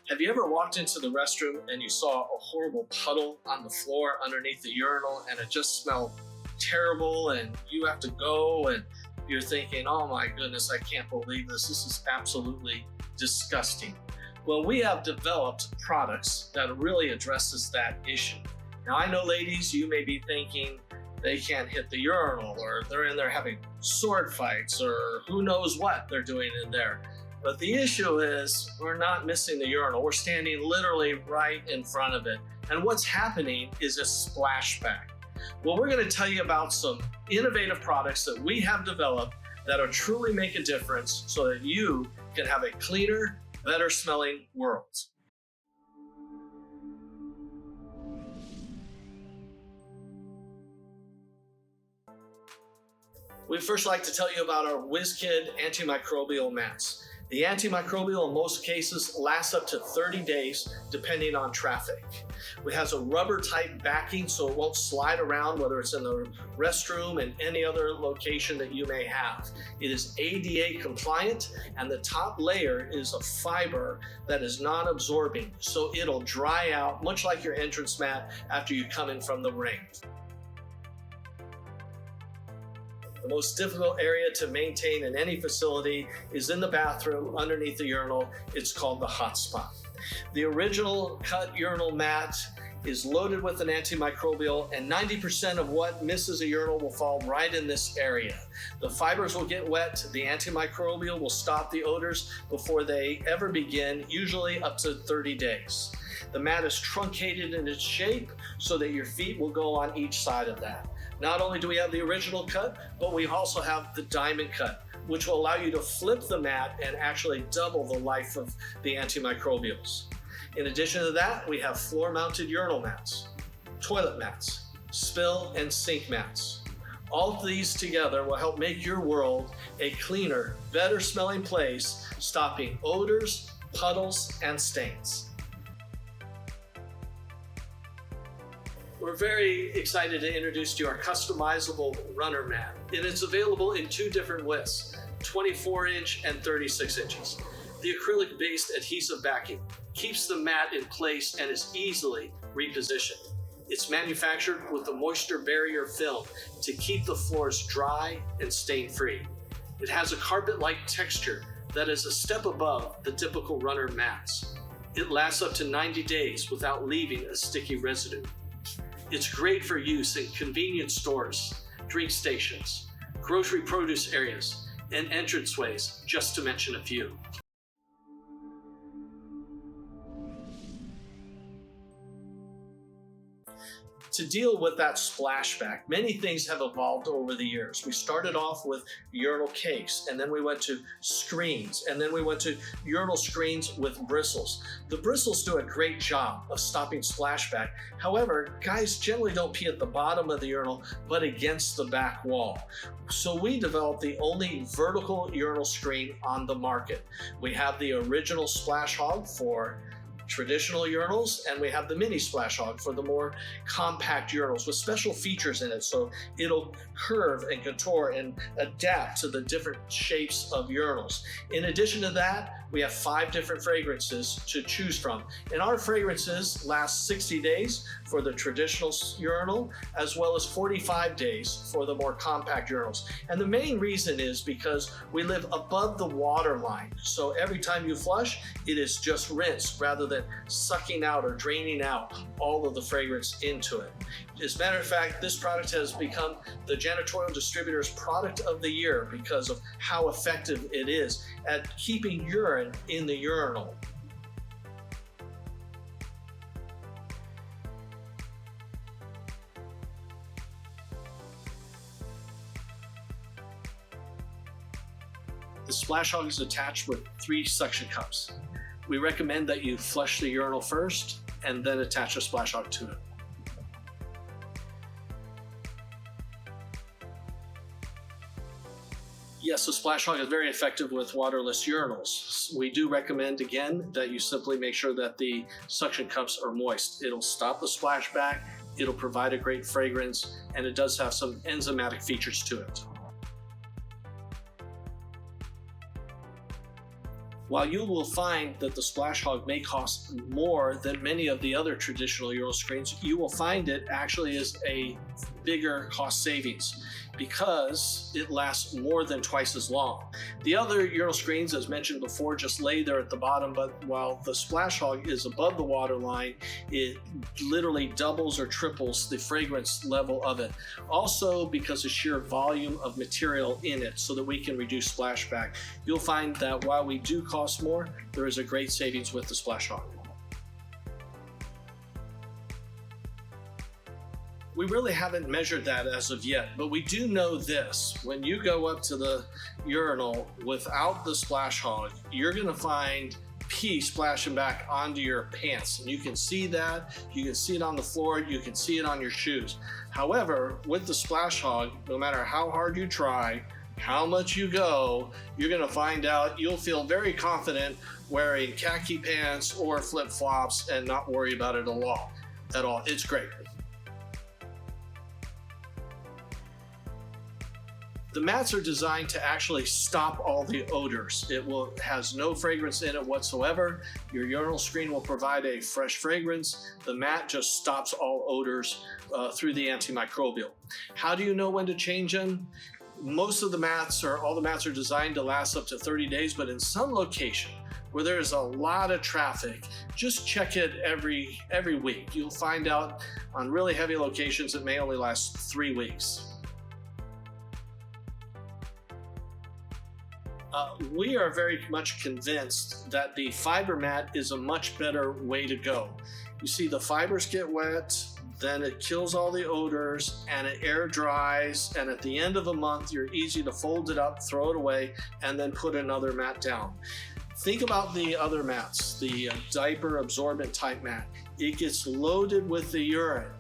Have you ever walked into the restroom and you saw a horrible puddle on the floor underneath the urinal and it just smelled terrible and you have to go and you're thinking, oh my goodness, I can't believe this. This is absolutely disgusting. Well, we have developed products that really addresses that issue. Now, I know, ladies, you may be thinking they can't hit the urinal or they're in there having sword fights or who knows what they're doing in there. But the issue is we're not missing the urinal. We're standing literally right in front of it. And what's happening is a splashback. Well, we're going to tell you about some innovative products that we have developed that will truly make a difference so that you can have a cleaner, better smelling world. We'd first like to tell you about our WizKid antimicrobial mats. The antimicrobial in most cases lasts up to 30 days depending on traffic. It has a rubber type backing so it won't slide around whether it's in the restroom and any other location that you may have. It is ADA compliant and the top layer is a fiber that is non-absorbing so it'll dry out much like your entrance mat after you come in from the ring. The most difficult area to maintain in any facility is in the bathroom underneath the urinal. It's called the hot spot. The original cut urinal mat is loaded with an antimicrobial and 90% of what misses a urinal will fall right in this area. The fibers will get wet, the antimicrobial will stop the odors before they ever begin, usually up to 30 days. The mat is truncated in its shape so that your feet will go on each side of that. Not only do we have the original cut, but we also have the diamond cut, which will allow you to flip the mat and actually double the life of the antimicrobials. In addition to that, we have floor-mounted urinal mats, toilet mats, spill and sink mats. All of these together will help make your world a cleaner, better smelling place, stopping odors, puddles, and stains. We're very excited to introduce to you our customizable runner mat. And it's available in two different widths, 24-inch and 36 inches. The acrylic-based adhesive backing keeps the mat in place and is easily repositioned. It's manufactured with a moisture barrier film to keep the floors dry and stain-free. It has a carpet-like texture that is a step above the typical runner mats. It lasts up to 90 days without leaving a sticky residue. It's great for use in convenience stores, drink stations, grocery produce areas, and entranceways, just to mention a few. To deal with that splashback, many things have evolved over the years. We started off with urinal cakes, and then we went to screens, and then we went to urinal screens with bristles. The bristles do a great job of stopping splashback. However, guys generally don't pee at the bottom of the urinal, but against the back wall. So we developed the only vertical urinal screen on the market. We have the original Splash Hog for traditional urinals, and we have the mini Splash Hog for the more compact urinals with special features in it, so it'll curve and contour and adapt to the different shapes of urinals. In addition to that, we have 5 different fragrances to choose from, and our fragrances last 60 days for the traditional urinal as well as 45 days for the more compact urinals. And the main reason is because we live above the water line, so every time you flush, it is just rinse rather than sucking out or draining out all of the fragrance into it. As a matter of fact, this product has become the Janitorial Distributor's Product of the Year because of how effective it is at keeping urine in the urinal. The Splash Hog is attached with 3 suction cups. We recommend that you flush the urinal first and then attach a Splash Hog to it. Yes, the Splash Hog is very effective with waterless urinals. We do recommend, again, that you simply make sure that the suction cups are moist. It'll stop the splashback, it'll provide a great fragrance, and it does have some enzymatic features to it. While you will find that the Splash Hog may cost more than many of the other traditional urinal screens, you will find it actually is a bigger cost savings because it lasts more than twice as long. The other urinal screens, as mentioned before, just lay there at the bottom, but while the Splash Hog is above the water line, it literally doubles or triples the fragrance level of it. Also, because of sheer volume of material in it, so that we can reduce splashback. You'll find that while we do cost more, there is a great savings with the Splash Hog. We really haven't measured that as of yet, but we do know this. When you go up to the urinal without the Splash Hog, you're gonna find pee splashing back onto your pants. And you can see that, you can see it on the floor, you can see it on your shoes. However, with the Splash Hog, no matter how hard you try, how much you go, you're gonna find out you'll feel very confident wearing khaki pants or flip-flops and not worry about it at all. It's great. The mats are designed to actually stop all the odors. It has no fragrance in it whatsoever. Your urinal screen will provide a fresh fragrance. The mat just stops all odors through the antimicrobial. How do you know when to change them? Most of the mats, or all the mats, are designed to last up to 30 days, but in some location where there's a lot of traffic, just check it every week. You'll find out on really heavy locations it may only last 3 weeks. We are very much convinced that the fiber mat is a much better way to go. You see, the fibers get wet, then it kills all the odors and it air dries, and at the end of a month you're easy to fold it up, throw it away, and then put another mat down. Think about the other mats, the diaper absorbent type mat. It gets loaded with the urine.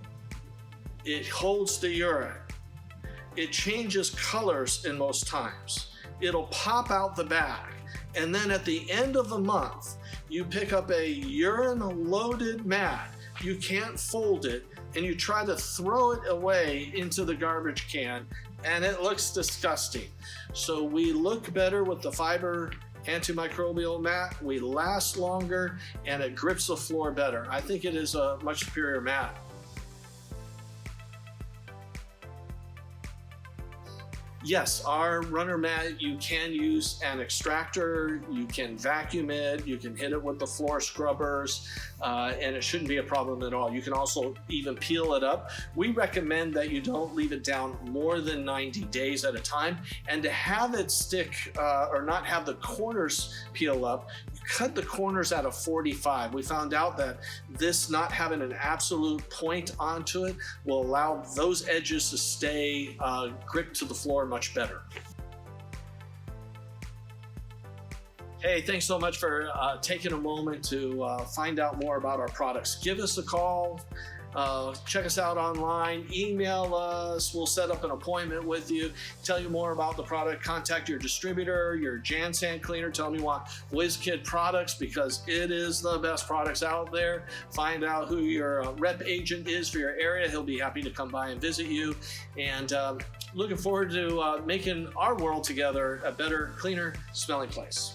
It holds the urine. It changes colors in most times. It'll pop out the bag, and then at the end of the month you pick up a urine loaded mat, you can't fold it, and you try to throw it away into the garbage can, and it looks disgusting. So we look better with the fiber antimicrobial mat, we last longer, and it grips the floor better. I think it is a much superior mat. Yes, our runner mat, you can use an extractor, you can vacuum it, you can hit it with the floor scrubbers, and it shouldn't be a problem at all. You can also even peel it up. We recommend that you don't leave it down more than 90 days at a time, and to have it stick or not have the corners peel up, cut the corners at a 45. We found out that this not having an absolute point onto it will allow those edges to stay gripped to the floor much better. Hey, thanks so much for taking a moment to find out more about our products. Give us a call. Check us out online, email us, we'll set up an appointment with you, tell you more about the product, contact your distributor, your Jansan cleaner, tell them you want WizKid Products because it is the best products out there. Find out who your rep agent is for your area, he'll be happy to come by and visit you, and looking forward to making our world together a better, cleaner smelling place.